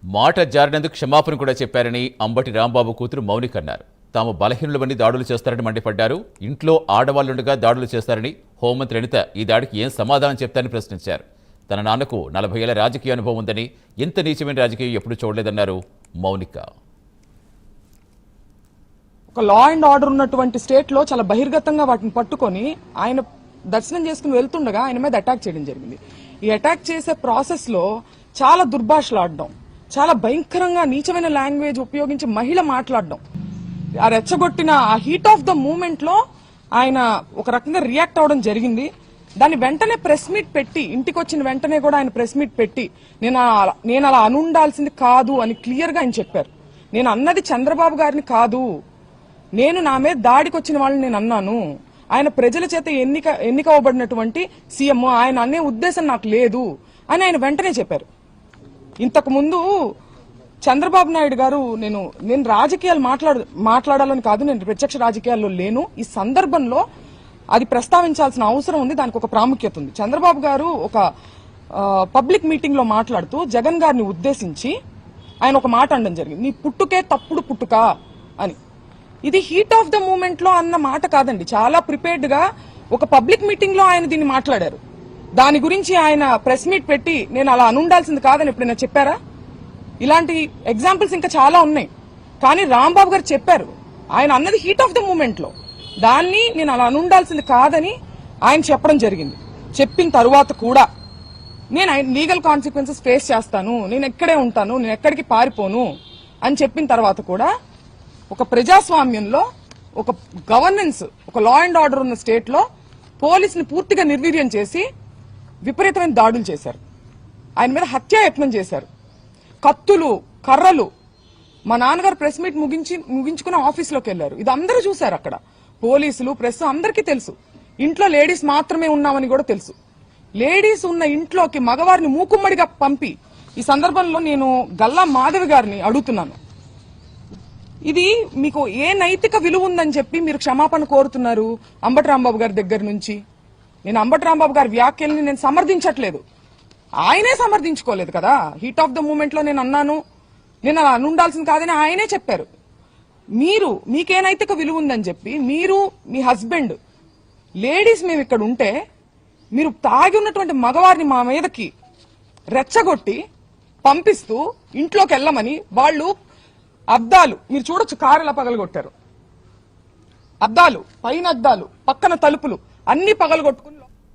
మాట జారినందుకు క్షమాపణ కూడా చెప్పారని అంబటి రాంబాబు కూతురు మౌనిక అన్నారు. తాము బలహీనులవని దాడులు చేస్తారని మండిపడ్డారు. ఇంట్లో ఆడవాళ్లుండగా దాడులు చేస్తారని హోంమంత్రి అనిత ఈ దాడికి ఏం సమాధానం చెప్తారని ప్రశ్నించారు. తన నాన్నకు 40 ఏళ్ల రాజకీయ అనుభవం ఉందని, ఇంత నీచమైన రాజకీయం ఎప్పుడూ చూడలేదన్నారు మౌనిక. ఒక లా అండ్ ఆర్డర్ ఉన్నటువంటి స్టేట్ లో చాలా బహిర్గతంగా వాటిని పట్టుకొని ఆయన దర్శనం చేసుకుని వెళ్తుండగా ఆయన మీద అటాక్ చేయడం జరిగింది. ఈ అటాక్ చేసే ప్రాసెస్ లో చాలా దుర్భాషలాడడం, చాలా భయంకరంగా నీచమైన లాంగ్వేజ్ ఉపయోగించి మహిళ మాట్లాడడం, ఆ రెచ్చగొట్టిన ఆ హీట్ ఆఫ్ ద మూమెంట్ లో ఆయన ఒక రకంగా రియాక్ట్ అవడం జరిగింది. దాన్ని వెంటనే ప్రెస్ మీట్ పెట్టి, ఇంటికి వచ్చిన వెంటనే కూడా ఆయన ప్రెస్ మీట్ పెట్టి నేను అలా అనుండాల్సింది కాదు అని క్లియర్ గా ఆయన చెప్పారు. నేను అన్నది చంద్రబాబు గారిని కాదు, నేను నా మీద దాడికి వచ్చిన వాళ్ళని నేను అన్నాను. ఆయన ప్రజల చేత ఎన్నికవబడినటువంటి సీఎం, ఆయన అనే ఉద్దేశం నాకు లేదు అని ఆయన వెంటనే చెప్పారు. ఇంతకు ముందు చంద్రబాబు నాయుడు గారు నేను రాజకీయాలు మాట్లాడాలని కాదు, నేను ప్రత్యక్ష రాజకీయాల్లో లేను, ఈ సందర్భంలో అది ప్రస్తావించాల్సిన అవసరం ఉంది, దానికి ఒక ప్రాముఖ్యత ఉంది. చంద్రబాబు గారు ఒక పబ్లిక్ మీటింగ్ లో మాట్లాడుతూ జగన్ గారిని ఉద్దేశించి ఆయన ఒక మాట అనడం జరిగింది, నీ పుట్టుకే తప్పుడు పుట్టుక అని. ఇది హీట్ ఆఫ్ ద మూమెంట్ లో అన్న మాట కాదండి, చాలా ప్రిపేర్డ్ గా ఒక పబ్లిక్ మీటింగ్ లో ఆయన దీన్ని మాట్లాడారు. దాని గురించి ఆయన ప్రెస్ మీట్ పెట్టి నేను అలా అనుండాల్సింది కాదని ఎప్పుడైనా చెప్పారా? ఇలాంటి ఎగ్జాంపుల్స్ ఇంకా చాలా ఉన్నాయి. కానీ రాంబాబు గారు చెప్పారు, ఆయన అన్నది హీట్ ఆఫ్ ద మూమెంట్ లో, దాన్ని నేను అలా అనుండాల్సింది కాదని ఆయన చెప్పడం జరిగింది. చెప్పిన తరువాత కూడా నేను లీగల్ కాన్సిక్వెన్సెస్ ఫేస్ చేస్తాను, నేను ఎక్కడే ఉంటాను, నేను ఎక్కడికి పారిపోను అని చెప్పిన తర్వాత కూడా ఒక ప్రజాస్వామ్యంలో, ఒక గవర్నెన్స్, ఒక లా అండ్ ఆర్డర్ ఉన్న స్టేట్ లో పోలీసుని పూర్తిగా నిర్వీర్యం చేసి విపరీతమైన దాడులు చేశారు. ఆయన మీద హత్యాయత్నం చేశారు. కత్తులు, కర్రలు. మా నాన్నగారు ప్రెస్ మీట్ ముగించుకుని ఆఫీస్లోకి వెళ్లారు. ఇది అందరూ చూశారు అక్కడ, పోలీసులు, ప్రెస్ అందరికీ తెలుసు. ఇంట్లో లేడీస్ మాత్రమే ఉన్నామని కూడా తెలుసు. లేడీస్ ఉన్న ఇంట్లోకి మగవారిని మూకుమ్మడిగా పంపి, ఈ సందర్భంలో నేను గల్లా మాధవి గారిని అడుగుతున్నాను, ఇది మీకు ఏ నైతిక విలువ ఉందని చెప్పి మీరు క్షమాపణ కోరుతున్నారు అంబటి రాంబాబు గారి దగ్గర నుంచి? నేను అంబటి రాంబాబు గారి వ్యాఖ్యల్ని నేను సమర్థించట్లేదు, ఆయనే సమర్థించుకోలేదు కదా. హీట్ ఆఫ్ ద మూమెంట్ లో నేను అన్నాను, నేను అలా అనుండాల్సింది కాదని ఆయనే చెప్పారు. మీకే నైతిక విలువ ఉందని చెప్పి మీరు, మీ హస్బెండ్, లేడీస్ మేము ఇక్కడ ఉంటే మీరు తాగి ఉన్నటువంటి మగవారిని మా మీదకి రెచ్చగొట్టి పంపిస్తూ ఇంట్లోకి వెళ్ళమని, వాళ్ళు అద్దాలు మీరు చూడొచ్చు, కారులా పగలగొట్టారు. అద్దాలు, పైన అద్దాలు, పక్కన తలుపులు అన్ని పగలగొట్టుకుని